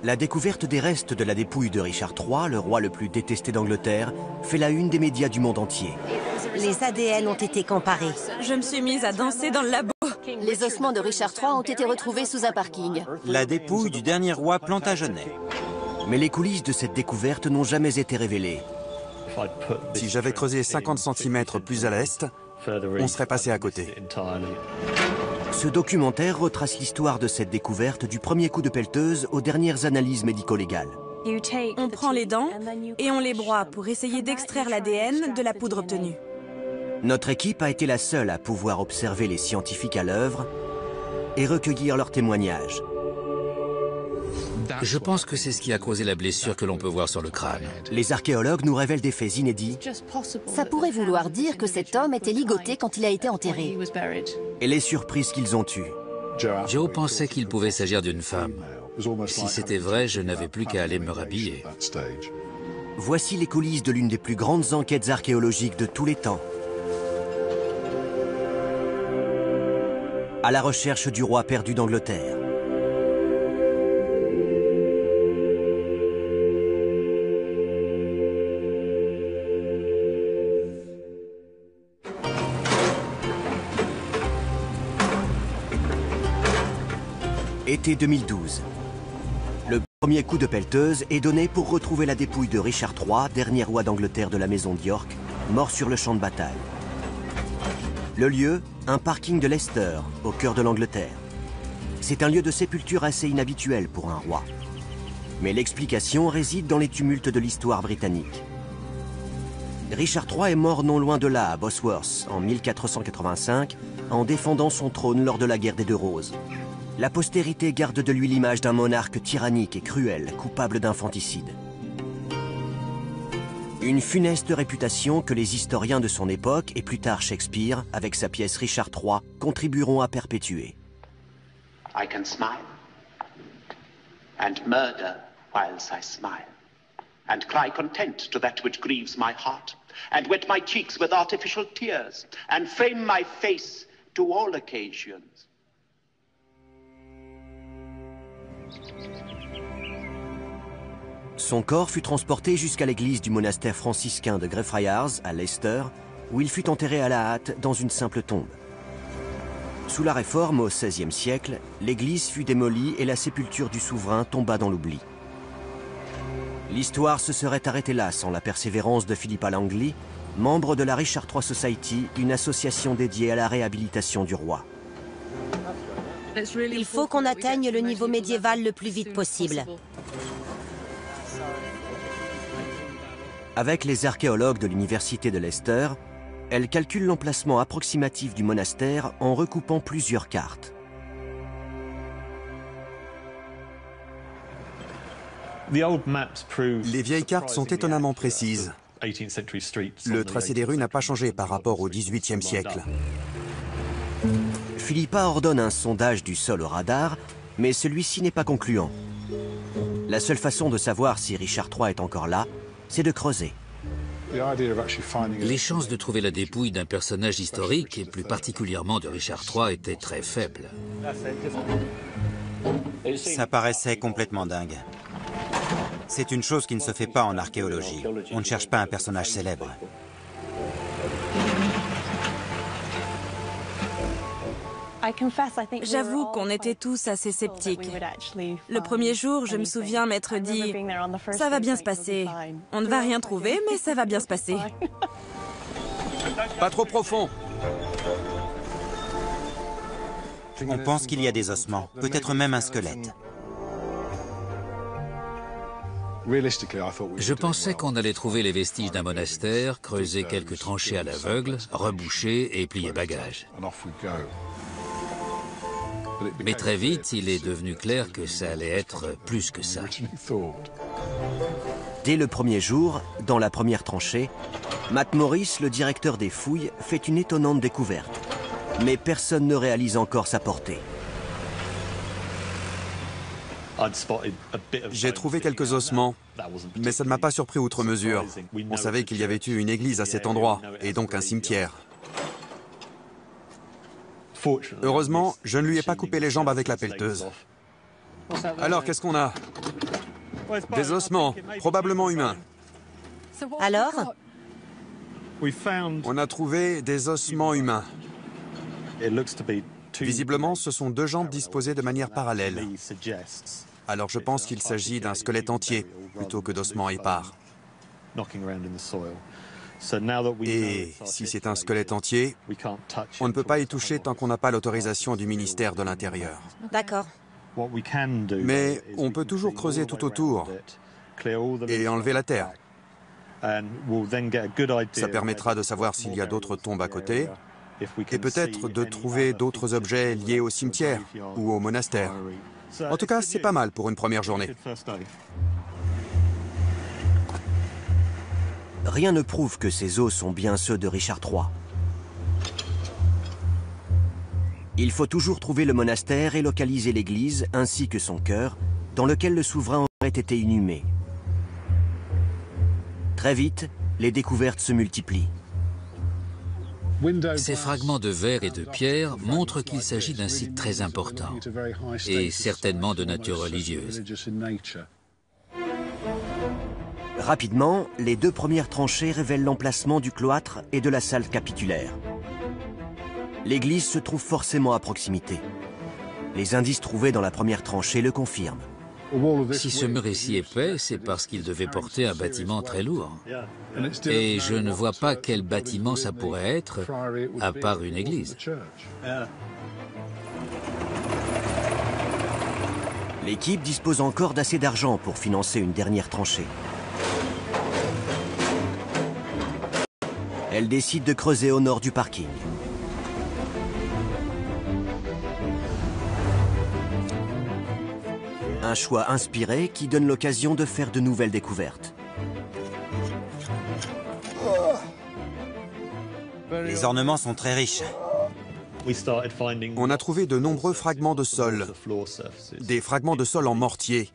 La découverte des restes de la dépouille de Richard III, le roi le plus détesté d'Angleterre, fait la une des médias du monde entier. Les ADN ont été comparés. Je me suis mise à danser dans le labo. Les ossements de Richard III ont été retrouvés sous un parking. La dépouille du dernier roi Plantagenet. Mais les coulisses de cette découverte n'ont jamais été révélées. Si j'avais creusé 50 cm plus à l'est, on serait passé à côté. Ce documentaire retrace l'histoire de cette découverte du premier coup de pelleteuse aux dernières analyses médico-légales. On prend les dents et on les broie pour essayer d'extraire l'ADN de la poudre obtenue. Notre équipe a été la seule à pouvoir observer les scientifiques à l'œuvre et recueillir leurs témoignages. Je pense que c'est ce qui a causé la blessure que l'on peut voir sur le crâne. Les archéologues nous révèlent des faits inédits. Ça pourrait vouloir dire que cet homme était ligoté quand il a été enterré. Et les surprises qu'ils ont eues. Joe pensait qu'il pouvait s'agir d'une femme. Si c'était vrai, je n'avais plus qu'à aller me rhabiller. Voici les coulisses de l'une des plus grandes enquêtes archéologiques de tous les temps. À la recherche du roi perdu d'Angleterre. Été 2012. Le premier coup de pelleteuse est donné pour retrouver la dépouille de Richard III, dernier roi d'Angleterre de la maison d'York, mort sur le champ de bataille. Le lieu, un parking de Leicester, au cœur de l'Angleterre. C'est un lieu de sépulture assez inhabituel pour un roi. Mais l'explication réside dans les tumultes de l'histoire britannique. Richard III est mort non loin de là, à Bosworth, en 1485, en défendant son trône lors de la guerre des Deux Roses. La postérité garde de lui l'image d'un monarque tyrannique et cruel, coupable d'infanticide. Une funeste réputation que les historiens de son époque, et plus tard Shakespeare, avec sa pièce Richard III, contribueront à perpétuer. I can smile, and murder whilst I smile, and cry content to that which grieves my heart, and wet my cheeks with artificial tears, and frame my face to all occasions. Son corps fut transporté jusqu'à l'église du monastère franciscain de Greyfriars, à Leicester, où il fut enterré à la hâte dans une simple tombe. Sous la Réforme, au XVIe siècle, l'église fut démolie et la sépulture du souverain tomba dans l'oubli. L'histoire se serait arrêtée là sans la persévérance de Philippa Langley, membre de la Richard III Society, une association dédiée à la réhabilitation du roi. Il faut qu'on atteigne le niveau médiéval le plus vite possible. Avec les archéologues de l'université de Leicester, elle calcule l'emplacement approximatif du monastère en recoupant plusieurs cartes. Les vieilles cartes sont étonnamment précises. Le tracé des rues n'a pas changé par rapport au XVIIIe siècle. Philippa ordonne un sondage du sol au radar, mais celui-ci n'est pas concluant. La seule façon de savoir si Richard III est encore là, c'est de creuser. Les chances de trouver la dépouille d'un personnage historique, et plus particulièrement de Richard III, étaient très faibles. Ça paraissait complètement dingue. C'est une chose qui ne se fait pas en archéologie. On ne cherche pas un personnage célèbre. J'avoue qu'on était tous assez sceptiques. Le premier jour, je me souviens m'être dit « Ça va bien se passer. On ne va rien trouver, mais ça va bien se passer. » Pas trop profond. On pense qu'il y a des ossements, peut-être même un squelette. Je pensais qu'on allait trouver les vestiges d'un monastère, creuser quelques tranchées à l'aveugle, reboucher et plier bagages. Mais très vite, il est devenu clair que ça allait être plus que ça. Dès le premier jour, dans la première tranchée, Matt Morris, le directeur des fouilles, fait une étonnante découverte. Mais personne ne réalise encore sa portée. J'ai trouvé quelques ossements, mais ça ne m'a pas surpris outre mesure. On savait qu'il y avait eu une église à cet endroit, et donc un cimetière. Heureusement, je ne lui ai pas coupé les jambes avec la pelleteuse. Alors, qu'est-ce qu'on a? Des ossements, probablement humains. Alors? On a trouvé des ossements humains. Visiblement, ce sont deux jambes disposées de manière parallèle. Alors je pense qu'il s'agit d'un squelette entier, plutôt que d'ossements épars. Et si c'est un squelette entier, on ne peut pas y toucher tant qu'on n'a pas l'autorisation du ministère de l'Intérieur. D'accord. Mais on peut toujours creuser tout autour et enlever la terre. Ça permettra de savoir s'il y a d'autres tombes à côté et peut-être de trouver d'autres objets liés au cimetière ou au monastère. En tout cas, c'est pas mal pour une première journée. Rien ne prouve que ces os sont bien ceux de Richard III. Il faut toujours trouver le monastère et localiser l'église ainsi que son chœur, dans lequel le souverain aurait été inhumé. Très vite, les découvertes se multiplient. Ces fragments de verre et de pierre montrent qu'il s'agit d'un site très important et certainement de nature religieuse. Rapidement, les deux premières tranchées révèlent l'emplacement du cloître et de la salle capitulaire. L'église se trouve forcément à proximité. Les indices trouvés dans la première tranchée le confirment. Si ce mur est si épais, c'est parce qu'il devait porter un bâtiment très lourd. Et je ne vois pas quel bâtiment ça pourrait être, à part une église. L'équipe dispose encore d'assez d'argent pour financer une dernière tranchée. Elle décide de creuser au nord du parking. Un choix inspiré qui donne l'occasion de faire de nouvelles découvertes. Les ornements sont très riches. On a trouvé de nombreux fragments de sol, des fragments de sol en mortier.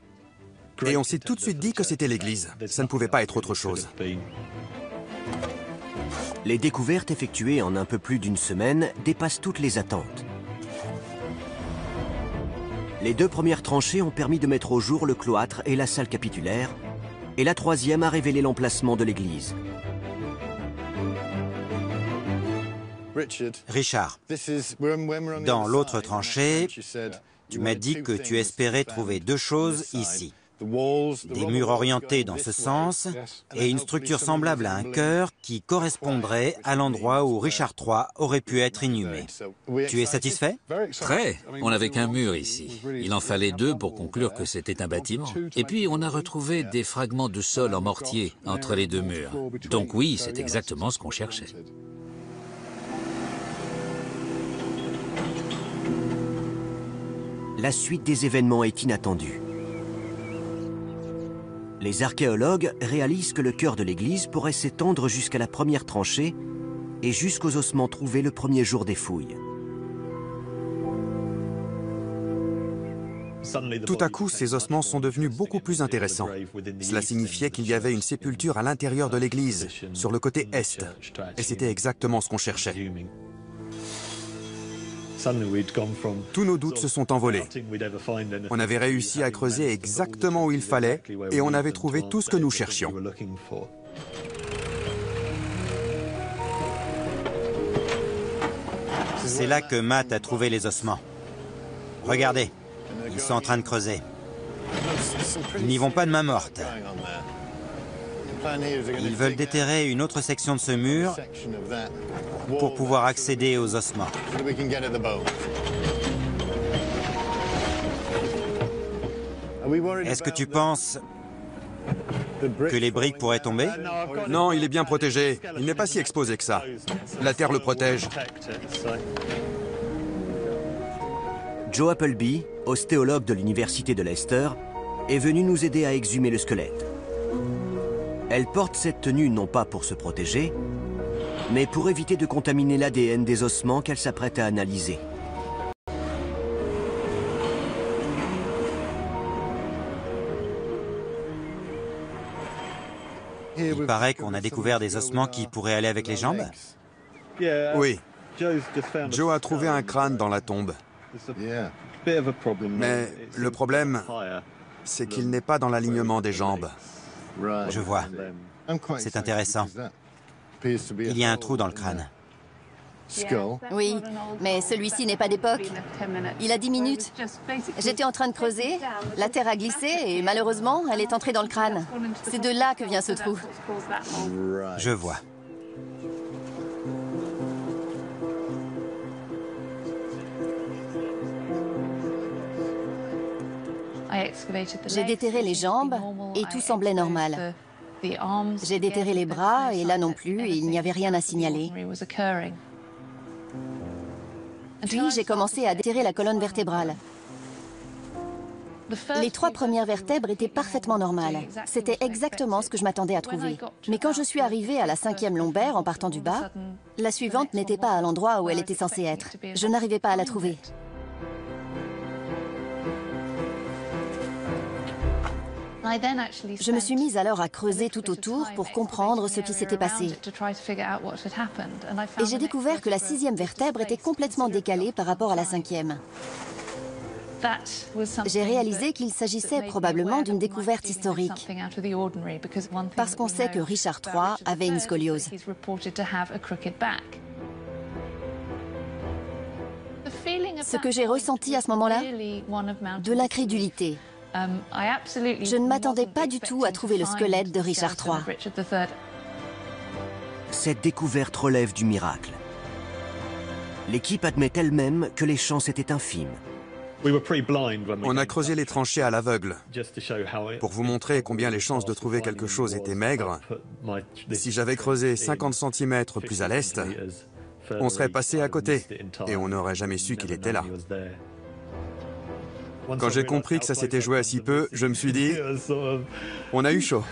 Et on s'est tout de suite dit que c'était l'église. Ça ne pouvait pas être autre chose. Les découvertes effectuées en un peu plus d'une semaine dépassent toutes les attentes. Les deux premières tranchées ont permis de mettre au jour le cloître et la salle capitulaire, et la troisième a révélé l'emplacement de l'église. Richard, dans l'autre tranchée, tu m'as dit que tu espérais trouver deux choses ici. Des murs orientés dans ce sens et une structure semblable à un chœur qui correspondrait à l'endroit où Richard III aurait pu être inhumé. Tu es satisfait? Très. On n'avait qu'un mur ici. Il en fallait deux pour conclure que c'était un bâtiment. Et puis on a retrouvé des fragments de sol en mortier entre les deux murs. Donc oui, c'est exactement ce qu'on cherchait. La suite des événements est inattendue. Les archéologues réalisent que le chœur de l'église pourrait s'étendre jusqu'à la première tranchée et jusqu'aux ossements trouvés le premier jour des fouilles. Tout à coup, ces ossements sont devenus beaucoup plus intéressants. Cela signifiait qu'il y avait une sépulture à l'intérieur de l'église, sur le côté est. Et c'était exactement ce qu'on cherchait. Tous nos doutes se sont envolés. On avait réussi à creuser exactement où il fallait et on avait trouvé tout ce que nous cherchions. C'est là que Matt a trouvé les ossements. Regardez, ils sont en train de creuser. Ils n'y vont pas de main morte. Ils veulent déterrer une autre section de ce mur pour pouvoir accéder aux ossements. Est-ce que tu penses que les briques pourraient tomber? Non, il est bien protégé. Il n'est pas si exposé que ça. La terre le protège. Joe Appleby, ostéologue de l'université de Leicester, est venu nous aider à exhumer le squelette. Elle porte cette tenue non pas pour se protéger, mais pour éviter de contaminer l'ADN des ossements qu'elle s'apprête à analyser. Il paraît qu'on a découvert des ossements qui pourraient aller avec les jambes. Oui. Joe a trouvé un crâne dans la tombe. Mais le problème, c'est qu'il n'est pas dans l'alignement des jambes. Je vois. C'est intéressant. Il y a un trou dans le crâne. Oui, mais celui-ci n'est pas d'époque. Il a 10 minutes. J'étais en train de creuser, la terre a glissé et malheureusement, elle est entrée dans le crâne. C'est de là que vient ce trou. Je vois. J'ai déterré les jambes et tout semblait normal. J'ai déterré les bras et là non plus, il n'y avait rien à signaler. Puis j'ai commencé à déterrer la colonne vertébrale. Les 3 premières vertèbres étaient parfaitement normales. C'était exactement ce que je m'attendais à trouver. Mais quand je suis arrivée à la 5e lombaire en partant du bas, la suivante n'était pas à l'endroit où elle était censée être. Je n'arrivais pas à la trouver. Je me suis mise alors à creuser tout autour pour comprendre ce qui s'était passé. Et j'ai découvert que la 6e vertèbre était complètement décalée par rapport à la 5e. J'ai réalisé qu'il s'agissait probablement d'une découverte historique, parce qu'on sait que Richard III avait une scoliose. Ce que j'ai ressenti à ce moment-là, de l'incrédulité. Je ne m'attendais pas du tout à trouver le squelette de Richard III. Cette découverte relève du miracle. L'équipe admet elle-même que les chances étaient infimes. On a creusé les tranchées à l'aveugle pour vous montrer combien les chances de trouver quelque chose étaient maigres. Si j'avais creusé 50 cm plus à l'est, on serait passé à côté et on n'aurait jamais su qu'il était là. Quand j'ai compris que ça s'était joué à si peu, je me suis dit, on a eu chaud.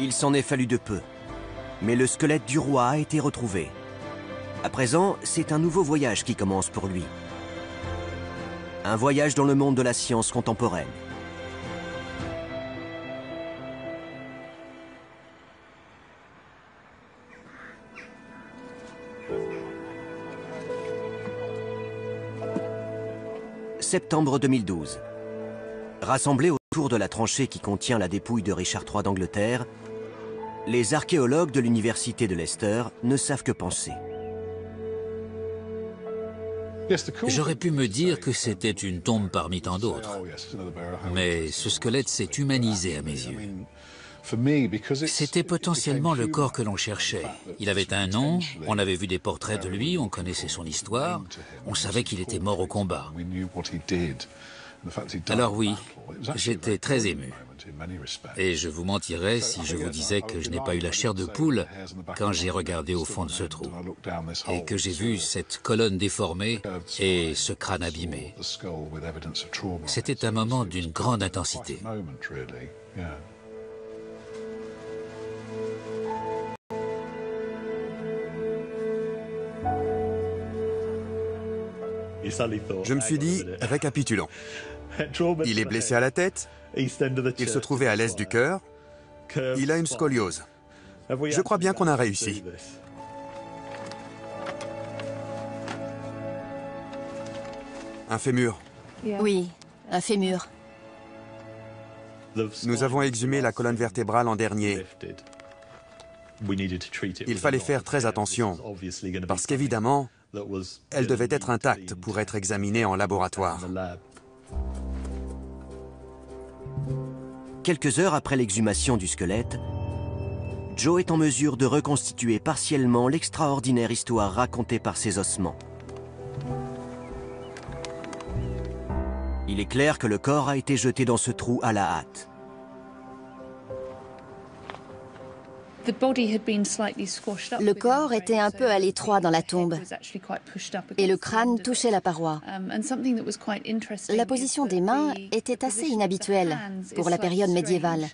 Il s'en est fallu de peu. Mais le squelette du roi a été retrouvé. À présent, c'est un nouveau voyage qui commence pour lui. Un voyage dans le monde de la science contemporaine. Septembre 2012. Rassemblés autour de la tranchée qui contient la dépouille de Richard III d'Angleterre, les archéologues de l'université de Leicester ne savent que penser. J'aurais pu me dire que c'était une tombe parmi tant d'autres. Mais ce squelette s'est humanisé à mes yeux. C'était potentiellement le corps que l'on cherchait. Il avait un nom, on avait vu des portraits de lui, on connaissait son histoire, on savait qu'il était mort au combat. Alors oui, j'étais très ému. Et je vous mentirais si je vous disais que je n'ai pas eu la chair de poule quand j'ai regardé au fond de ce trou et que j'ai vu cette colonne déformée et ce crâne abîmé. C'était un moment d'une grande intensité. Je me suis dit, récapitulons. Il est blessé à la tête, il se trouvait à l'est du cœur, il a une scoliose. Je crois bien qu'on a réussi. Un fémur. Oui, un fémur. Nous avons exhumé la colonne vertébrale en dernier. Il fallait faire très attention, parce qu'évidemment, elle devait être intacte pour être examinée en laboratoire. Quelques heures après l'exhumation du squelette, Joe est en mesure de reconstituer partiellement l'extraordinaire histoire racontée par ses ossements. Il est clair que le corps a été jeté dans ce trou à la hâte. Le corps était un peu à l'étroit dans la tombe et le crâne touchait la paroi. La position des mains était assez inhabituelle pour la période médiévale.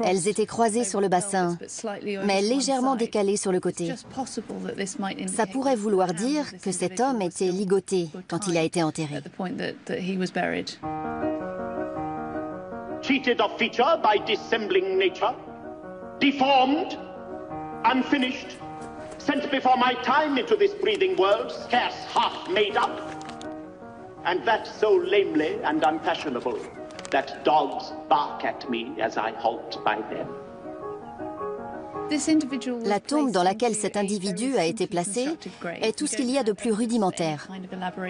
Elles étaient croisées sur le bassin, mais légèrement décalées sur le côté. Ça pourrait vouloir dire que cet homme était ligoté quand il a été enterré. Cheated of feature by dissembling nature, deformed, unfinished, sent before my time into this breathing world, scarce half made up. And that so lamely and unfashionable that dogs bark at me as I halt by them. La tombe dans laquelle cet individu a été placé est tout ce qu'il y a de plus rudimentaire.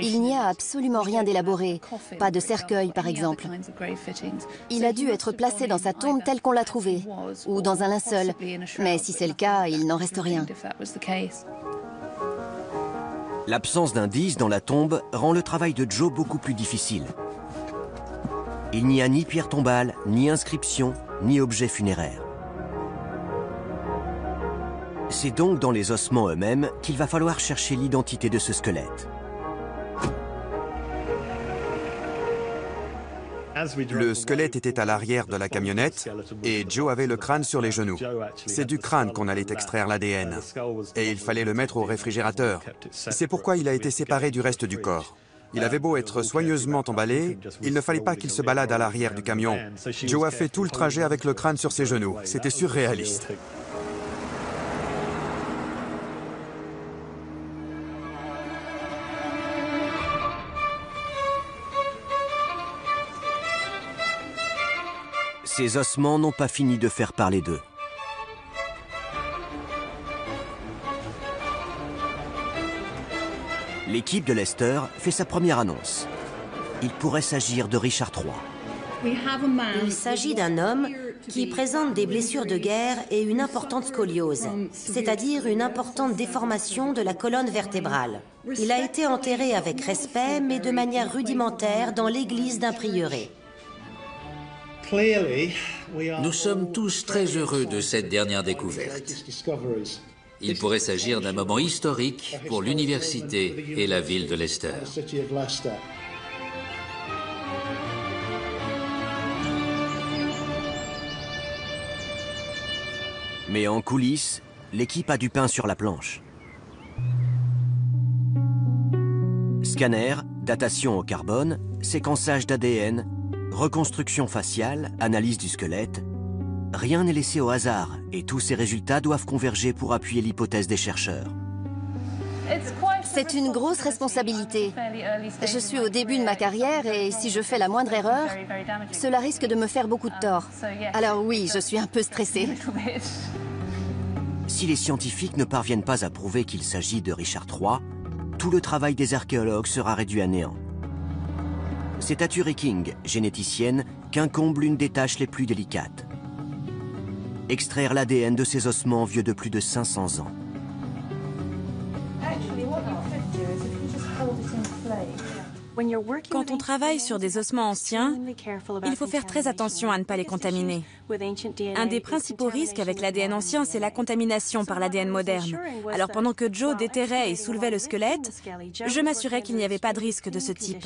Il n'y a absolument rien d'élaboré, pas de cercueil par exemple. Il a dû être placé dans sa tombe telle qu'on l'a trouvée, ou dans un linceul, mais si c'est le cas, il n'en reste rien. L'absence d'indices dans la tombe rend le travail de Joe beaucoup plus difficile. Il n'y a ni pierre tombale, ni inscription, ni objet funéraire. C'est donc dans les ossements eux-mêmes qu'il va falloir chercher l'identité de ce squelette. Le squelette était à l'arrière de la camionnette et Joe avait le crâne sur les genoux. C'est du crâne qu'on allait extraire l'ADN et il fallait le mettre au réfrigérateur. C'est pourquoi il a été séparé du reste du corps. Il avait beau être soigneusement emballé, il ne fallait pas qu'il se balade à l'arrière du camion. Joe a fait tout le trajet avec le crâne sur ses genoux. C'était surréaliste. Ces ossements n'ont pas fini de faire parler d'eux. L'équipe de Lester fait sa première annonce. Il pourrait s'agir de Richard III. Il s'agit d'un homme qui présente des blessures de guerre et une importante scoliose, c'est-à-dire une importante déformation de la colonne vertébrale. Il a été enterré avec respect, mais de manière rudimentaire dans l'église d'un prieuré. Nous sommes tous très heureux de cette dernière découverte. Il pourrait s'agir d'un moment historique pour l'université et la ville de Leicester. Mais en coulisses, l'équipe a du pain sur la planche. Scanner, datation au carbone, séquençage d'ADN, reconstruction faciale, analyse du squelette. Rien n'est laissé au hasard et tous ces résultats doivent converger pour appuyer l'hypothèse des chercheurs. C'est une grosse responsabilité. Je suis au début de ma carrière et si je fais la moindre erreur, cela risque de me faire beaucoup de tort. Alors oui, je suis un peu stressée. Si les scientifiques ne parviennent pas à prouver qu'il s'agit de Richard III, tout le travail des archéologues sera réduit à néant. C'est à Turi King, généticienne, qu'incombe l'une des tâches les plus délicates. Extraire l'ADN de ces ossements vieux de plus de 500 ans. Quand on travaille sur des ossements anciens, il faut faire très attention à ne pas les contaminer. Un des principaux risques avec l'ADN ancien, c'est la contamination par l'ADN moderne. Alors pendant que Joe déterrait et soulevait le squelette, je m'assurais qu'il n'y avait pas de risque de ce type.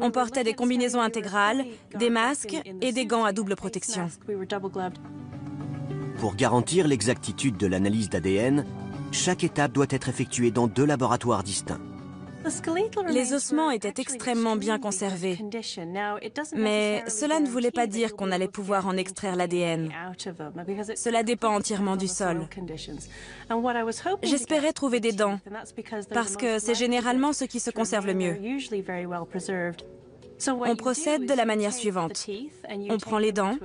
On portait des combinaisons intégrales, des masques et des gants à double protection. Pour garantir l'exactitude de l'analyse d'ADN, chaque étape doit être effectuée dans 2 laboratoires distincts. Les ossements étaient extrêmement bien conservés, mais cela ne voulait pas dire qu'on allait pouvoir en extraire l'ADN. Cela dépend entièrement du sol. J'espérais trouver des dents, parce que c'est généralement ce qui se conserve le mieux. On procède de la manière suivante. On prend les dents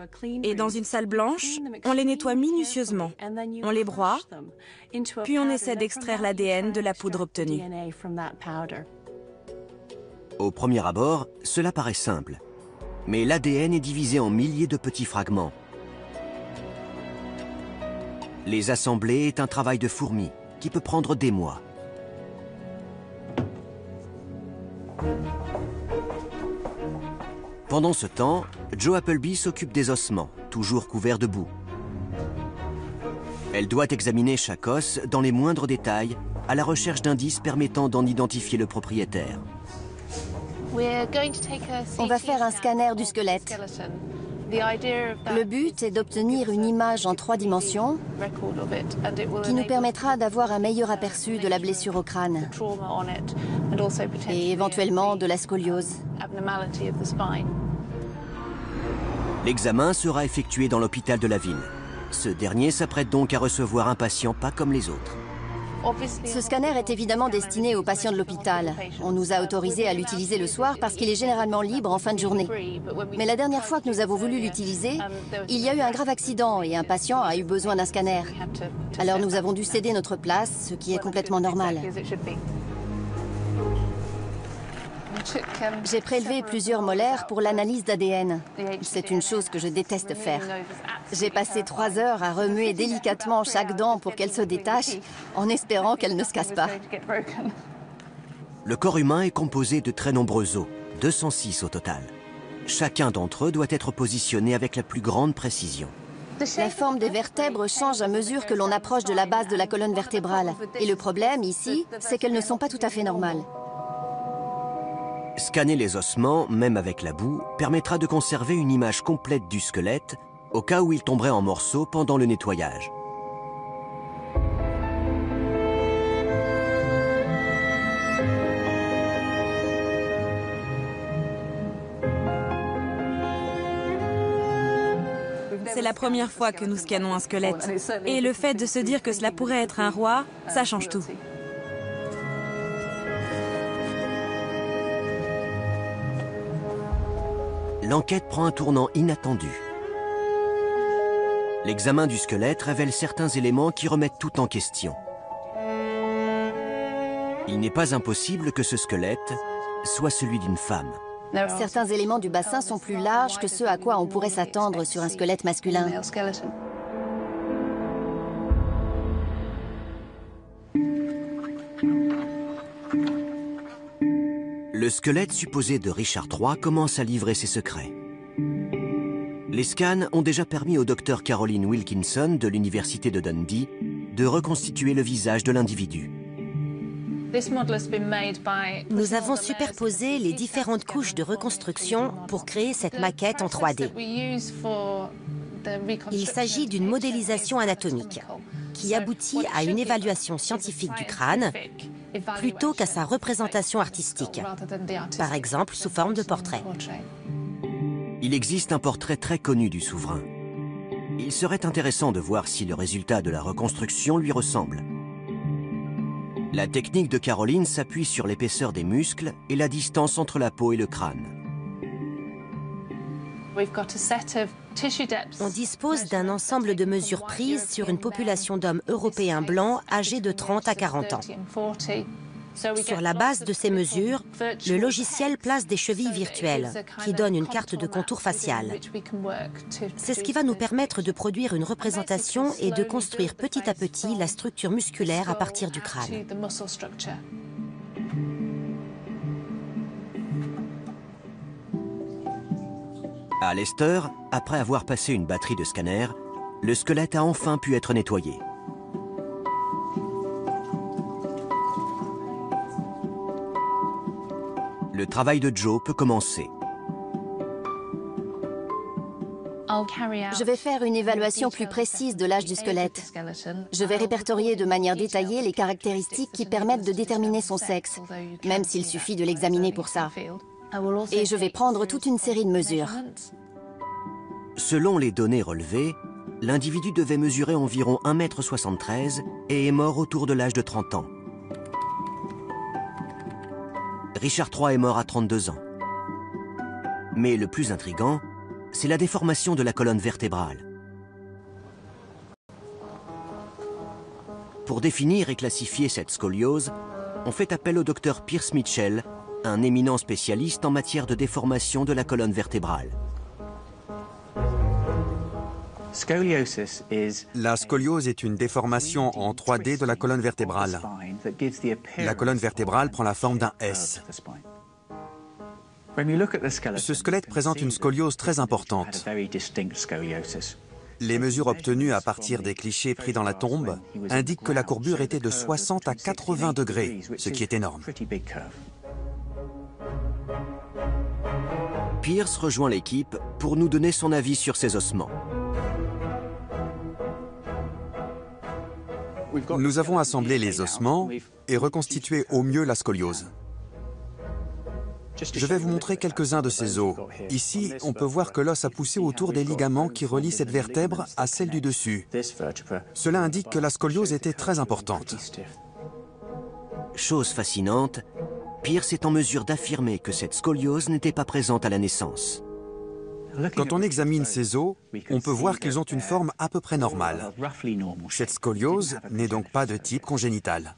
et dans une salle blanche, on les nettoie minutieusement. On les broie, puis on essaie d'extraire l'ADN de la poudre obtenue. Au premier abord, cela paraît simple. Mais l'ADN est divisé en milliers de petits fragments. Les assembler est un travail de fourmi qui peut prendre des mois. Pendant ce temps, Joe Appleby s'occupe des ossements, toujours couverts de boue. Elle doit examiner chaque os dans les moindres détails, à la recherche d'indices permettant d'en identifier le propriétaire. On va faire un scanner du squelette. Le but est d'obtenir une image en 3 dimensions qui nous permettra d'avoir un meilleur aperçu de la blessure au crâne et éventuellement de la scoliose. L'examen sera effectué dans l'hôpital de la ville. Ce dernier s'apprête donc à recevoir un patient pas comme les autres. Ce scanner est évidemment destiné aux patients de l'hôpital. On nous a autorisé à l'utiliser le soir parce qu'il est généralement libre en fin de journée. Mais la dernière fois que nous avons voulu l'utiliser, il y a eu un grave accident et un patient a eu besoin d'un scanner. Alors nous avons dû céder notre place, ce qui est complètement normal. J'ai prélevé plusieurs molaires pour l'analyse d'ADN. C'est une chose que je déteste faire. J'ai passé 3 heures à remuer délicatement chaque dent pour qu'elle se détache, en espérant qu'elle ne se casse pas. Le corps humain est composé de très nombreux os, 206 au total. Chacun d'entre eux doit être positionné avec la plus grande précision. La forme des vertèbres change à mesure que l'on approche de la base de la colonne vertébrale. Et le problème, ici, c'est qu'elles ne sont pas tout à fait normales. Scanner les ossements, même avec la boue, permettra de conserver une image complète du squelette au cas où il tomberait en morceaux pendant le nettoyage. C'est la première fois que nous scannons un squelette. Et le fait de se dire que cela pourrait être un roi, ça change tout. L'enquête prend un tournant inattendu. L'examen du squelette révèle certains éléments qui remettent tout en question. Il n'est pas impossible que ce squelette soit celui d'une femme. Certains éléments du bassin sont plus larges que ceux à quoi on pourrait s'attendre sur un squelette masculin. Le squelette supposé de Richard III commence à livrer ses secrets. Les scans ont déjà permis au docteur Caroline Wilkinson de l'université de Dundee de reconstituer le visage de l'individu. Nous avons superposé les différentes couches de reconstruction pour créer cette maquette en 3D. Il s'agit d'une modélisation anatomique qui aboutit à une évaluation scientifique du crâne plutôt qu'à sa représentation artistique, par exemple sous forme de portrait. Il existe un portrait très connu du souverain. Il serait intéressant de voir si le résultat de la reconstruction lui ressemble. La technique de Caroline s'appuie sur l'épaisseur des muscles et la distance entre la peau et le crâne. On dispose d'un ensemble de mesures prises sur une population d'hommes européens blancs âgés de 30 à 40 ans. Sur la base de ces mesures, le logiciel place des chevilles virtuelles qui donnent une carte de contour facial. C'est ce qui va nous permettre de produire une représentation et de construire petit à petit la structure musculaire à partir du crâne. À Leicester, après avoir passé une batterie de scanners, le squelette a enfin pu être nettoyé. Le travail de Joe peut commencer. Je vais faire une évaluation plus précise de l'âge du squelette. Je vais répertorier de manière détaillée les caractéristiques qui permettent de déterminer son sexe, même s'il suffit de l'examiner pour ça. Et je vais prendre toute une série de mesures. Selon les données relevées, l'individu devait mesurer environ 1,73 m et est mort autour de l'âge de 30 ans. Richard III est mort à 32 ans. Mais le plus intriguant, c'est la déformation de la colonne vertébrale. Pour définir et classifier cette scoliose, on fait appel au docteur Pierce Mitchell, un éminent spécialiste en matière de déformation de la colonne vertébrale. La scoliose est une déformation en 3D de la colonne vertébrale. La colonne vertébrale prend la forme d'un S. Ce squelette présente une scoliose très importante. Les mesures obtenues à partir des clichés pris dans la tombe indiquent que la courbure était de 60 à 80 degrés, ce qui est énorme. Pierce rejoint l'équipe pour nous donner son avis sur ces ossements. Nous avons assemblé les ossements et reconstitué au mieux la scoliose. Je vais vous montrer quelques-uns de ces os. Ici, on peut voir que l'os a poussé autour des ligaments qui relient cette vertèbre à celle du dessus. Cela indique que la scoliose était très importante. chose fascinante, Pierce est en mesure d'affirmer que cette scoliose n'était pas présente à la naissance. Quand on examine ces os, on peut voir qu'ils ont une forme à peu près normale. Cette scoliose n'est donc pas de type congénital.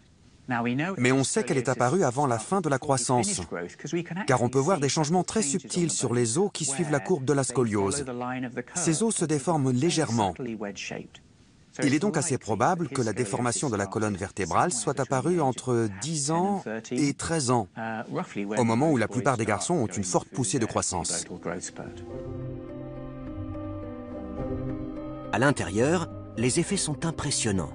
Mais on sait qu'elle est apparue avant la fin de la croissance, car on peut voir des changements très subtils sur les os qui suivent la courbe de la scoliose. Ces os se déforment légèrement. Il est donc assez probable que la déformation de la colonne vertébrale soit apparue entre 10 ans et 13 ans, au moment où la plupart des garçons ont une forte poussée de croissance. À l'intérieur, les effets sont impressionnants.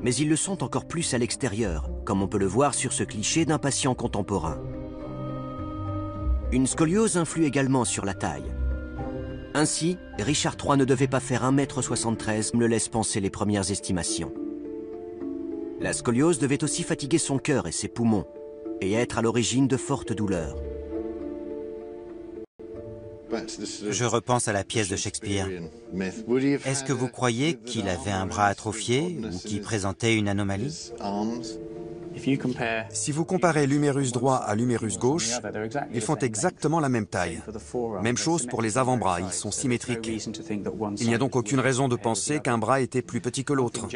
Mais ils le sont encore plus à l'extérieur, comme on peut le voir sur ce cliché d'un patient contemporain. Une scoliose influe également sur la taille. Ainsi, Richard III ne devait pas faire 1,73 m, me le laissent penser les premières estimations. La scoliose devait aussi fatiguer son cœur et ses poumons, et être à l'origine de fortes douleurs. Je repense à la pièce de Shakespeare. Est-ce que vous croyez qu'il avait un bras atrophié ou qu'il présentait une anomalie? Si vous comparez l'humérus droit à l'humérus gauche, ils font exactement la même taille. Même chose pour les avant-bras, ils sont symétriques. Il n'y a donc aucune raison de penser qu'un bras était plus petit que l'autre.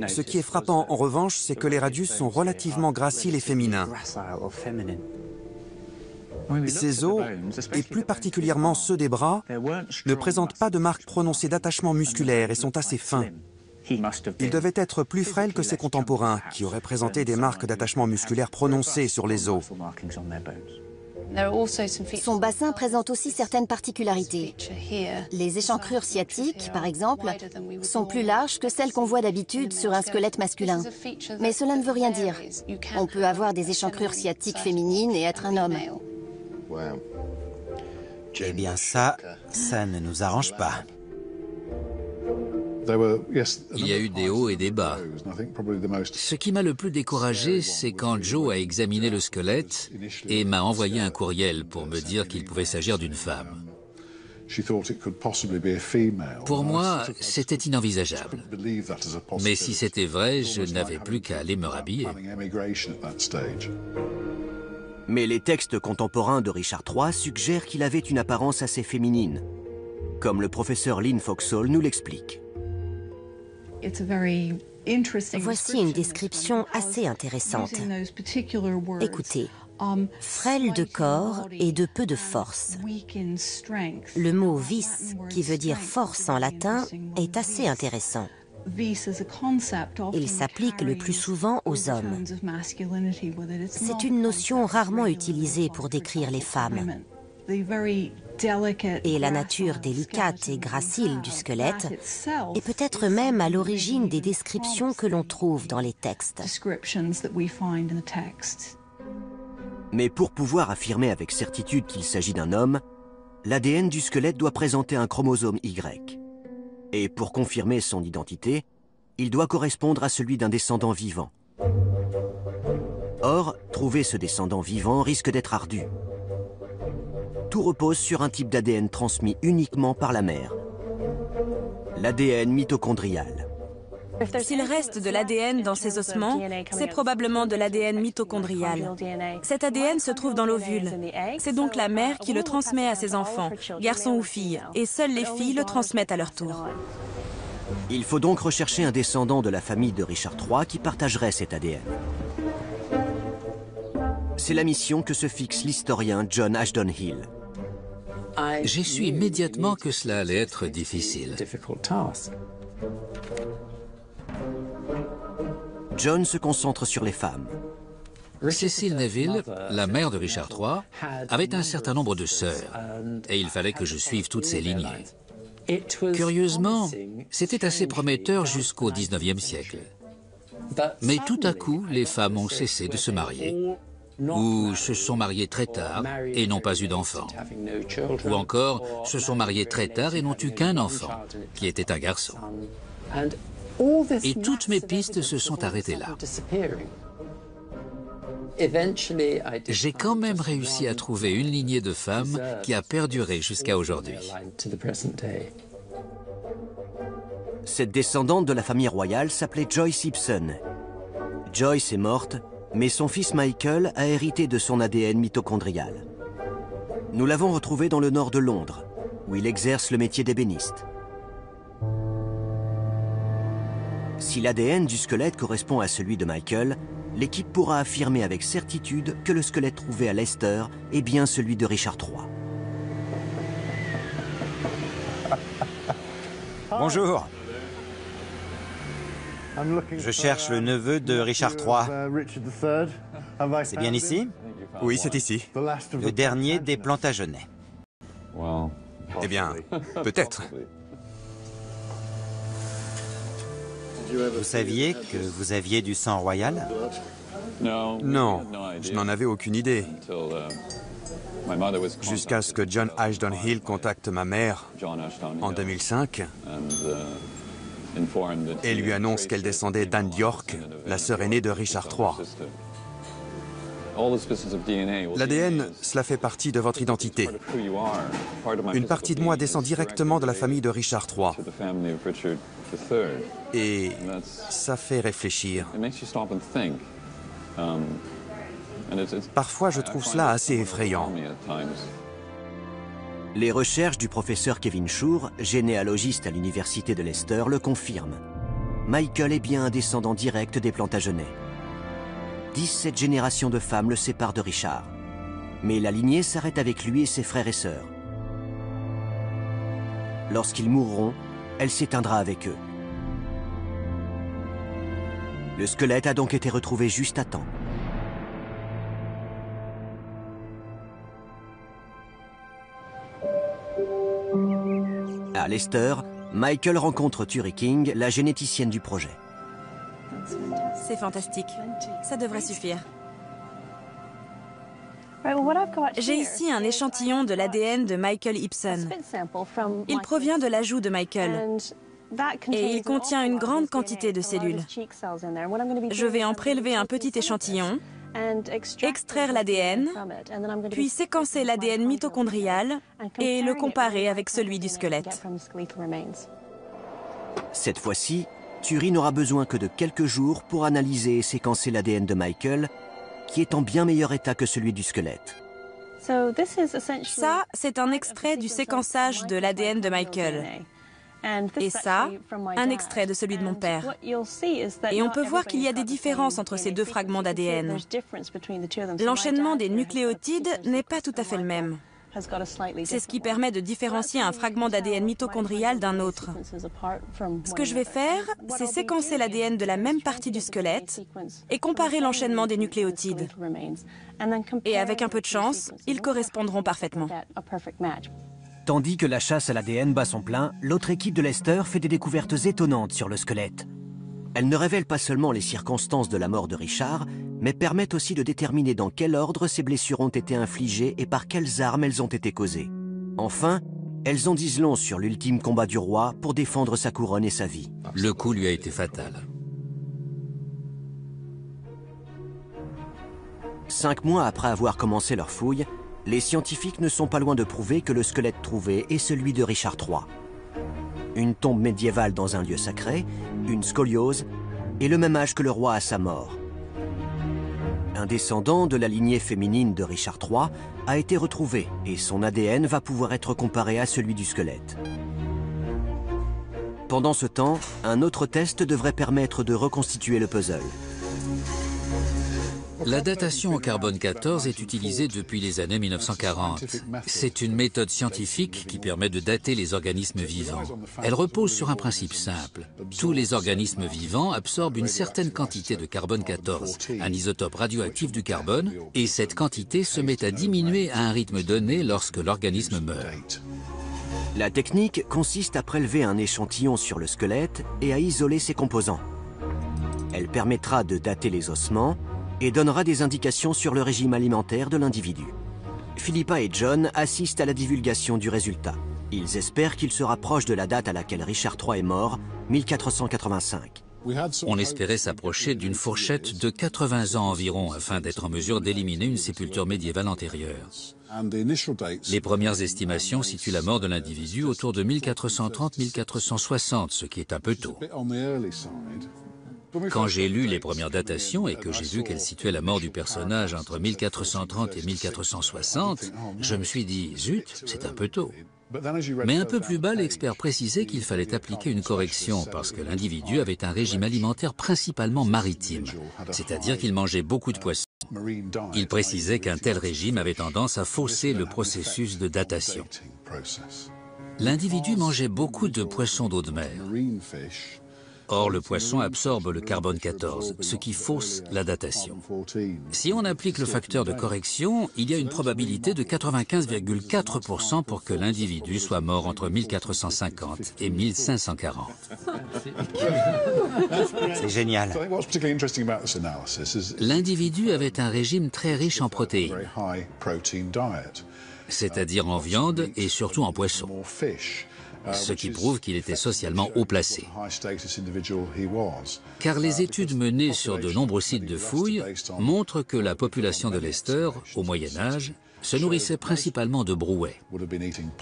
Ce qui est frappant en revanche, c'est que les radius sont relativement graciles et féminins. Ces os, et plus particulièrement ceux des bras, ne présentent pas de marques prononcées d'attachement musculaire et sont assez fins. Il devait être plus frêle que ses contemporains, qui auraient présenté des marques d'attachement musculaire prononcées sur les os. Son bassin présente aussi certaines particularités. Les échancrures sciatiques, par exemple, sont plus larges que celles qu'on voit d'habitude sur un squelette masculin. Mais cela ne veut rien dire. On peut avoir des échancrures sciatiques féminines et être un homme. Eh bien ça ne nous arrange pas. Il y a eu des hauts et des bas. Ce qui m'a le plus découragé, c'est quand Joe a examiné le squelette et m'a envoyé un courriel pour me dire qu'il pouvait s'agir d'une femme. Pour moi, c'était inenvisageable. Mais si c'était vrai, je n'avais plus qu'à aller me rhabiller. Mais les textes contemporains de Richard III suggèrent qu'il avait une apparence assez féminine, comme le professeur Lynn Foxall nous l'explique. Voici une description assez intéressante. Écoutez, frêle de corps et de peu de force. Le mot vis, qui veut dire force en latin, est assez intéressant. Il s'applique le plus souvent aux hommes. C'est une notion rarement utilisée pour décrire les femmes. Et la nature délicate et gracile du squelette est peut-être même à l'origine des descriptions que l'on trouve dans les textes. Mais pour pouvoir affirmer avec certitude qu'il s'agit d'un homme, l'ADN du squelette doit présenter un chromosome Y. Et pour confirmer son identité, il doit correspondre à celui d'un descendant vivant. Or, trouver ce descendant vivant risque d'être ardu. Tout repose sur un type d'ADN transmis uniquement par la mère. L'ADN mitochondrial. S'il reste de l'ADN dans ces ossements, c'est probablement de l'ADN mitochondrial. Cet ADN se trouve dans l'ovule. C'est donc la mère qui le transmet à ses enfants, garçons ou filles, et seules les filles le transmettent à leur tour. Il faut donc rechercher un descendant de la famille de Richard III qui partagerait cet ADN. C'est la mission que se fixe l'historien John Ashton Hill. J'ai su immédiatement que cela allait être difficile. John se concentre sur les femmes. Cecil Neville, la mère de Richard III, avait un certain nombre de sœurs, et il fallait que je suive toutes ces lignées. Curieusement, c'était assez prometteur jusqu'au XIXe siècle. Mais tout à coup, les femmes ont cessé de se marier, ou se sont mariées très tard et n'ont pas eu d'enfants. Ou encore, se sont mariées très tard et n'ont eu qu'un enfant, qui était un garçon. Et toutes mes pistes se sont arrêtées là. J'ai quand même réussi à trouver une lignée de femmes qui a perduré jusqu'à aujourd'hui. Cette descendante de la famille royale s'appelait Joyce Ibsen. Joyce est morte, mais son fils Michael a hérité de son ADN mitochondrial. Nous l'avons retrouvé dans le nord de Londres, où il exerce le métier d'ébéniste. Si l'ADN du squelette correspond à celui de Michael, l'équipe pourra affirmer avec certitude que le squelette trouvé à Leicester est bien celui de Richard III. Bonjour. Je cherche le neveu de Richard III. C'est bien ici? Oui, c'est ici. Le dernier des Plantagenets. Eh bien, peut-être. Vous saviez que vous aviez du sang royal? Non, je n'en avais aucune idée. Jusqu'à ce que John Ashton Hill contacte ma mère en 2005 et lui annonce qu'elle descendait d'Anne d'York, la sœur aînée de Richard III. L'ADN, cela fait partie de votre identité. Une partie de moi descend directement de la famille de Richard III. Et ça fait réfléchir. Parfois, je trouve cela assez effrayant. Les recherches du professeur Kevin Shore, généalogiste à l'université de Leicester, le confirment. Michael est bien un descendant direct des Plantagenets. 17 générations de femmes le séparent de Richard. Mais la lignée s'arrête avec lui et ses frères et sœurs. Lorsqu'ils mourront, elle s'éteindra avec eux. Le squelette a donc été retrouvé juste à temps. À Leicester, Michael rencontre Turi King, la généticienne du projet. C'est fantastique. Ça devrait suffire. J'ai ici un échantillon de l'ADN de Michael Ibsen. Il provient de l'ajout de Michael. Et il contient une grande quantité de cellules. Je vais en prélever un petit échantillon, extraire l'ADN, puis séquencer l'ADN mitochondrial et le comparer avec celui du squelette. Cette fois-ci, Turi n'aura besoin que de quelques jours pour analyser et séquencer l'ADN de Michael, qui est en bien meilleur état que celui du squelette. Ça, c'est un extrait du séquençage de l'ADN de Michael. Et ça, un extrait de celui de mon père. Et on peut voir qu'il y a des différences entre ces deux fragments d'ADN. L'enchaînement des nucléotides n'est pas tout à fait le même. C'est ce qui permet de différencier un fragment d'ADN mitochondrial d'un autre. Ce que je vais faire, c'est séquencer l'ADN de la même partie du squelette et comparer l'enchaînement des nucléotides. Et avec un peu de chance, ils correspondront parfaitement. Tandis que la chasse à l'ADN bat son plein, l'autre équipe de Leicester fait des découvertes étonnantes sur le squelette. Elles ne révèlent pas seulement les circonstances de la mort de Richard, mais permettent aussi de déterminer dans quel ordre ces blessures ont été infligées et par quelles armes elles ont été causées. Enfin, elles en disent long sur l'ultime combat du roi pour défendre sa couronne et sa vie. Le coup lui a été fatal. 5 mois après avoir commencé leur fouille, les scientifiques ne sont pas loin de prouver que le squelette trouvé est celui de Richard III. Une tombe médiévale dans un lieu sacré, une scoliose, et le même âge que le roi à sa mort. Un descendant de la lignée féminine de Richard III a été retrouvé et son ADN va pouvoir être comparé à celui du squelette. Pendant ce temps, un autre test devrait permettre de reconstituer le puzzle. La datation au carbone 14 est utilisée depuis les années 1940. C'est une méthode scientifique qui permet de dater les organismes vivants. Elle repose sur un principe simple. Tous les organismes vivants absorbent une certaine quantité de carbone 14, un isotope radioactif du carbone, et cette quantité se met à diminuer à un rythme donné lorsque l'organisme meurt. La technique consiste à prélever un échantillon sur le squelette et à isoler ses composants. Elle permettra de dater les ossements et donnera des indications sur le régime alimentaire de l'individu. Philippa et John assistent à la divulgation du résultat. Ils espèrent qu'il se rapproche de la date à laquelle Richard III est mort, 1485. On espérait s'approcher d'une fourchette de 80 ans environ afin d'être en mesure d'éliminer une sépulture médiévale antérieure. Les premières estimations situent la mort de l'individu autour de 1430-1460, ce qui est un peu tôt. Quand j'ai lu les premières datations et que j'ai vu qu'elles situaient la mort du personnage entre 1430 et 1460, je me suis dit, zut, c'est un peu tôt. Mais un peu plus bas, l'expert précisait qu'il fallait appliquer une correction parce que l'individu avait un régime alimentaire principalement maritime, c'est-à-dire qu'il mangeait beaucoup de poissons. Il précisait qu'un tel régime avait tendance à fausser le processus de datation. L'individu mangeait beaucoup de poissons d'eau de mer. Or, le poisson absorbe le carbone 14, ce qui fausse la datation. Si on applique le facteur de correction, il y a une probabilité de 95,4% pour que l'individu soit mort entre 1450 et 1540. C'est génial. L'individu avait un régime très riche en protéines, c'est-à-dire en viande et surtout en poisson, ce qui prouve qu'il était socialement haut placé. Car les études menées sur de nombreux sites de fouilles montrent que la population de Leicester, au Moyen-Âge, se nourrissait principalement de brouets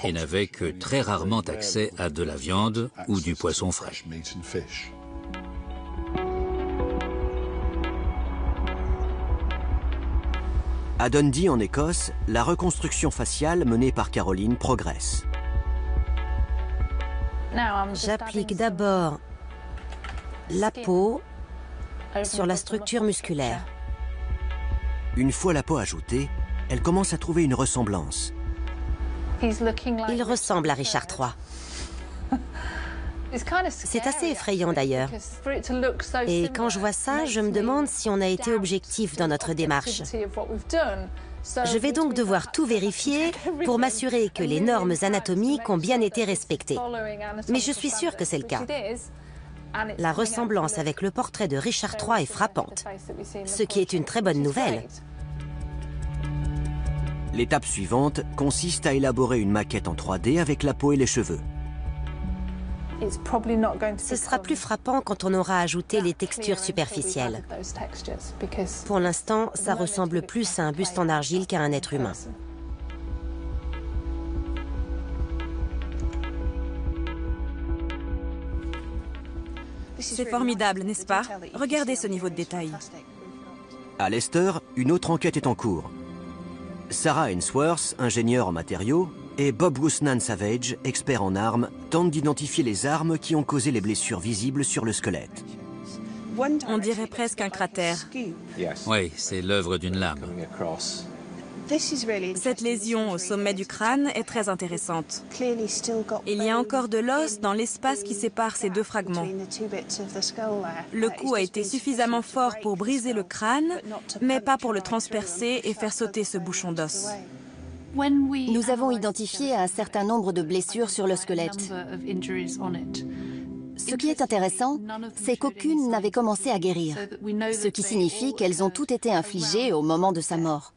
et n'avait que très rarement accès à de la viande ou du poisson frais. À Dundee, en Écosse, la reconstruction faciale menée par Caroline progresse. J'applique d'abord la peau sur la structure musculaire. Une fois la peau ajoutée, elle commence à trouver une ressemblance. Il ressemble à Richard III. C'est assez effrayant d'ailleurs. Et quand je vois ça, je me demande si on a été objectif dans notre démarche. Je vais donc devoir tout vérifier pour m'assurer que les normes anatomiques ont bien été respectées. Mais je suis sûre que c'est le cas. La ressemblance avec le portrait de Richard III est frappante, ce qui est une très bonne nouvelle. L'étape suivante consiste à élaborer une maquette en 3D avec la peau et les cheveux. Ce sera plus frappant quand on aura ajouté les textures superficielles. Pour l'instant, ça ressemble plus à un buste en argile qu'à un être humain. C'est formidable, n'est-ce pas? Regardez ce niveau de détail. À Leicester, une autre enquête est en cours. Sarah Ainsworth, ingénieure en matériaux, et Bob Woosnam Savage, expert en armes, tentent d'identifier les armes qui ont causé les blessures visibles sur le squelette. On dirait presque un cratère. Oui, c'est l'œuvre d'une lame. Cette lésion au sommet du crâne est très intéressante. Il y a encore de l'os dans l'espace qui sépare ces deux fragments. Le coup a été suffisamment fort pour briser le crâne, mais pas pour le transpercer et faire sauter ce bouchon d'os. Nous avons identifié un certain nombre de blessures sur le squelette. Ce qui est intéressant, c'est qu'aucune n'avait commencé à guérir, ce qui signifie qu'elles ont toutes été infligées au moment de sa mort.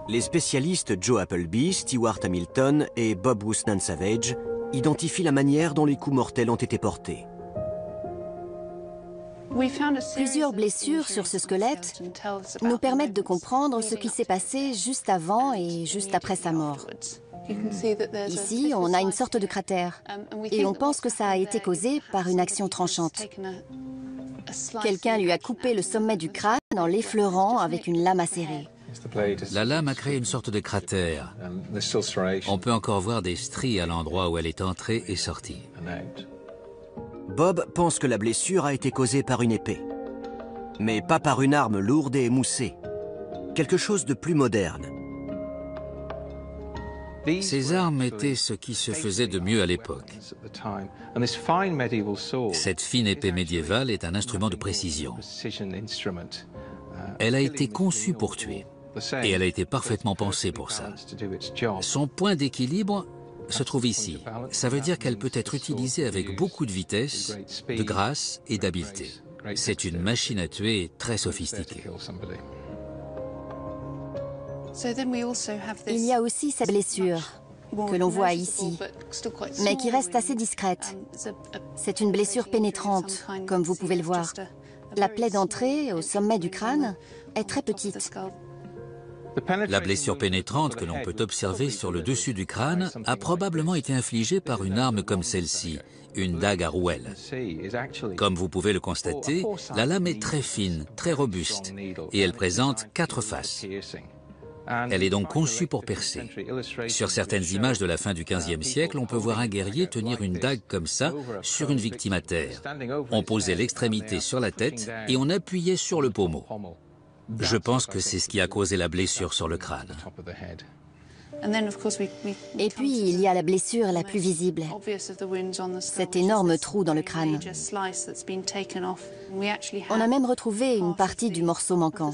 Les spécialistes Joe Appleby, Stewart Hamilton et Bob Woosnam Savage identifient la manière dont les coups mortels ont été portés. Plusieurs blessures sur ce squelette nous permettent de comprendre ce qui s'est passé juste avant et juste après sa mort. Ici, on a une sorte de cratère et on pense que ça a été causé par une action tranchante. Quelqu'un lui a coupé le sommet du crâne en l'effleurant avec une lame acérée. La lame a créé une sorte de cratère. On peut encore voir des stries à l'endroit où elle est entrée et sortie. Bob pense que la blessure a été causée par une épée, mais pas par une arme lourde et émoussée. Quelque chose de plus moderne. Ces armes étaient ce qui se faisait de mieux à l'époque. Cette fine épée médiévale est un instrument de précision. Elle a été conçue pour tuer, et elle a été parfaitement pensée pour ça. Son point d'équilibre se trouve ici. Ça veut dire qu'elle peut être utilisée avec beaucoup de vitesse, de grâce et d'habileté. C'est une machine à tuer très sophistiquée. Il y a aussi cette blessure que l'on voit ici, mais qui reste assez discrète. C'est une blessure pénétrante, comme vous pouvez le voir. La plaie d'entrée, au sommet du crâne, est très petite. La blessure pénétrante que l'on peut observer sur le dessus du crâne a probablement été infligée par une arme comme celle-ci, une dague à rouelle. Comme vous pouvez le constater, la lame est très fine, très robuste, et elle présente 4 faces. Elle est donc conçue pour percer. Sur certaines images de la fin du XVe siècle, on peut voir un guerrier tenir une dague comme ça sur une victime à terre. On posait l'extrémité sur la tête et on appuyait sur le pommeau. Je pense que c'est ce qui a causé la blessure sur le crâne. Et puis, il y a la blessure la plus visible, cet énorme trou dans le crâne. On a même retrouvé une partie du morceau manquant.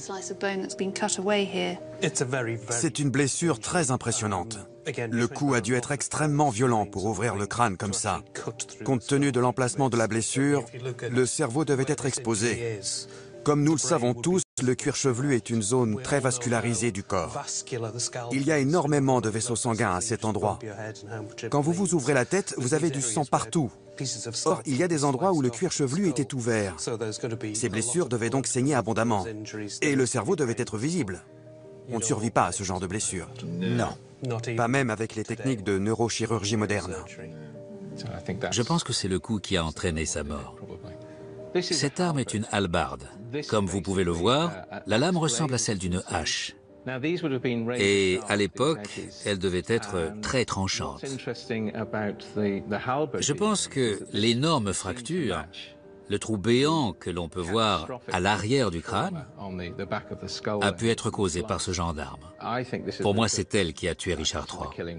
C'est une blessure très impressionnante. Le coup a dû être extrêmement violent pour ouvrir le crâne comme ça. Compte tenu de l'emplacement de la blessure, le cerveau devait être exposé. Comme nous le savons tous, le cuir chevelu est une zone très vascularisée du corps. Il y a énormément de vaisseaux sanguins à cet endroit. Quand vous vous ouvrez la tête, vous avez du sang partout. Or, il y a des endroits où le cuir chevelu était ouvert. Ces blessures devaient donc saigner abondamment. Et le cerveau devait être visible. On ne survit pas à ce genre de blessure. Non. Pas même avec les techniques de neurochirurgie moderne. Je pense que c'est le coup qui a entraîné sa mort. Cette arme est une hallebarde. Comme vous pouvez le voir, la lame ressemble à celle d'une hache. Et à l'époque, elle devait être très tranchante. Je pense que l'énorme fracture, le trou béant que l'on peut voir à l'arrière du crâne, a pu être causé par ce genre d'arme. Pour moi, c'est elle qui a tué Richard III.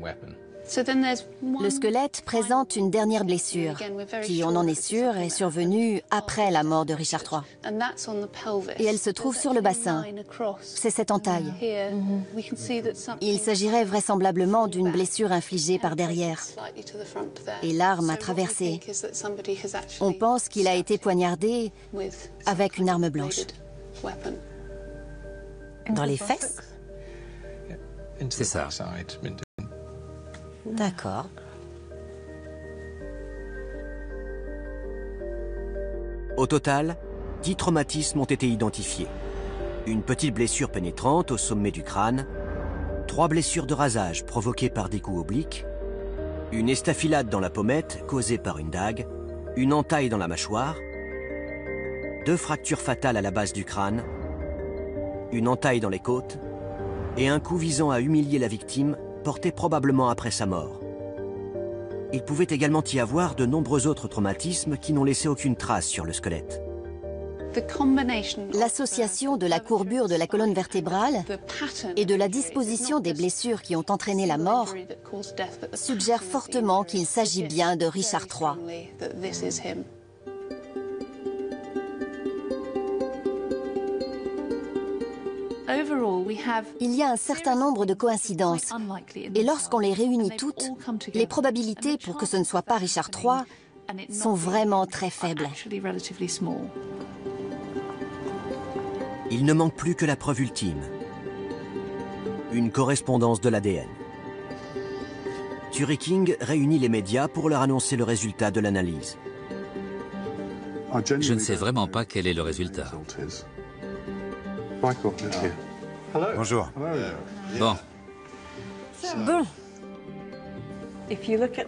Le squelette présente une dernière blessure, qui, on en est sûr, est survenue après la mort de Richard III. Et elle se trouve sur le bassin. C'est cette entaille. Il s'agirait vraisemblablement d'une blessure infligée par derrière. Et l'arme a traversé. On pense qu'il a été poignardé avec une arme blanche. Dans les fesses? C'est ça. D'accord. Au total, 10 traumatismes ont été identifiés. Une petite blessure pénétrante au sommet du crâne, 3 blessures de rasage provoquées par des coups obliques, une estafilade dans la pommette causée par une dague, une entaille dans la mâchoire, 2 fractures fatales à la base du crâne, une entaille dans les côtes et un coup visant à humilier la victime porté probablement après sa mort. Il pouvait également y avoir de nombreux autres traumatismes qui n'ont laissé aucune trace sur le squelette. L'association de la courbure de la colonne vertébrale et de la disposition des blessures qui ont entraîné la mort suggère fortement qu'il s'agit bien de Richard III. Il y a un certain nombre de coïncidences, et lorsqu'on les réunit toutes, les probabilités pour que ce ne soit pas Richard III sont vraiment très faibles. Il ne manque plus que la preuve ultime. Une correspondance de l'ADN. Turiking réunit les médias pour leur annoncer le résultat de l'analyse. Je ne sais vraiment pas quel est le résultat. Bonjour. Bon.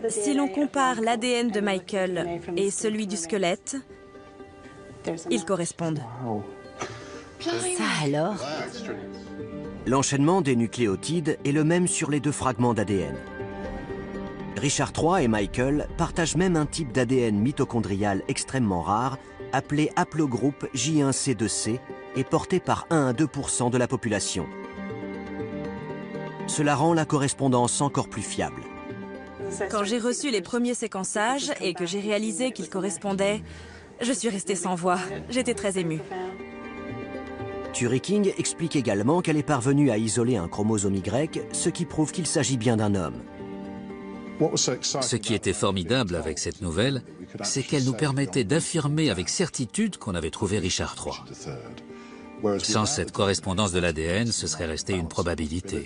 Si l'on compare l'ADN de Michael et celui du squelette, ils correspondent. Ça alors? L'enchaînement des nucléotides est le même sur les 2 fragments d'ADN. Richard III et Michael partagent même un type d'ADN mitochondrial extrêmement rare, appelé haplogroupe J1C2C, et porté par 1 à 2% de la population. Cela rend la correspondance encore plus fiable. Quand j'ai reçu les premiers séquençages et que j'ai réalisé qu'ils correspondaient, je suis restée sans voix. J'étais très émue. Turiking explique également qu'elle est parvenue à isoler un chromosome Y, ce qui prouve qu'il s'agit bien d'un homme. Ce qui était formidable avec cette nouvelle, c'est qu'elle nous permettait d'affirmer avec certitude qu'on avait trouvé Richard III. Sans cette correspondance de l'ADN, ce serait resté une probabilité.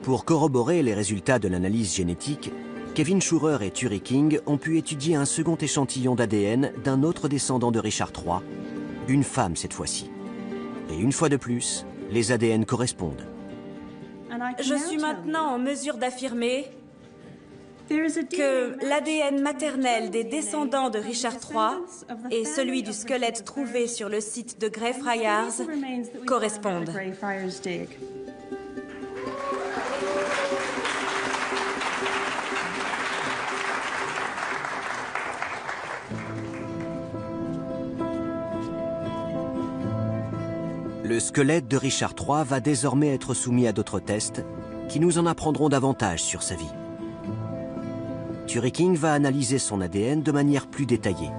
Pour corroborer les résultats de l'analyse génétique, Kevin Schurer et Turiking ont pu étudier un second échantillon d'ADN d'un autre descendant de Richard III, une femme cette fois-ci. Et une fois de plus, Les ADN correspondent. Je suis maintenant en mesure d'affirmer que l'ADN maternel des descendants de Richard III et celui du squelette trouvé sur le site de Greyfriars correspondent. Le squelette de Richard III va désormais être soumis à d'autres tests qui nous en apprendront davantage sur sa vie. Turing King va analyser son ADN de manière plus détaillée.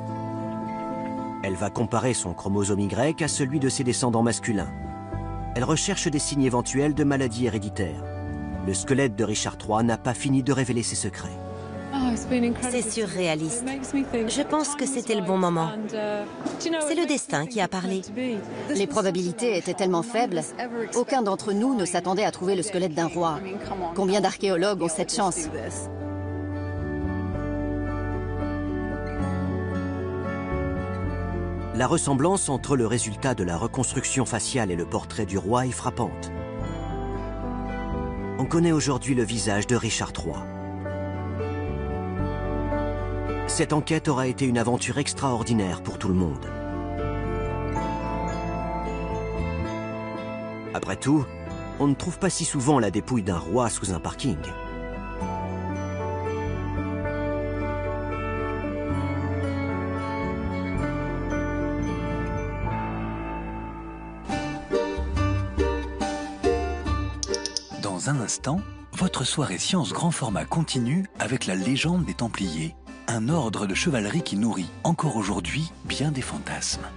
Elle va comparer son chromosome Y à celui de ses descendants masculins. Elle recherche des signes éventuels de maladies héréditaires. Le squelette de Richard III n'a pas fini de révéler ses secrets. C'est surréaliste. Je pense que c'était le bon moment. C'est le destin qui a parlé. Les probabilités étaient tellement faibles. Aucun d'entre nous ne s'attendait à trouver le squelette d'un roi. Combien d'archéologues ont cette chance? La ressemblance entre le résultat de la reconstruction faciale et le portrait du roi est frappante. On connaît aujourd'hui le visage de Richard III. Cette enquête aura été une aventure extraordinaire pour tout le monde. Après tout, on ne trouve pas si souvent la dépouille d'un roi sous un parking. Dans un instant, votre soirée science grand format continue avec la légende des Templiers, un ordre de chevalerie qui nourrit encore aujourd'hui bien des fantasmes.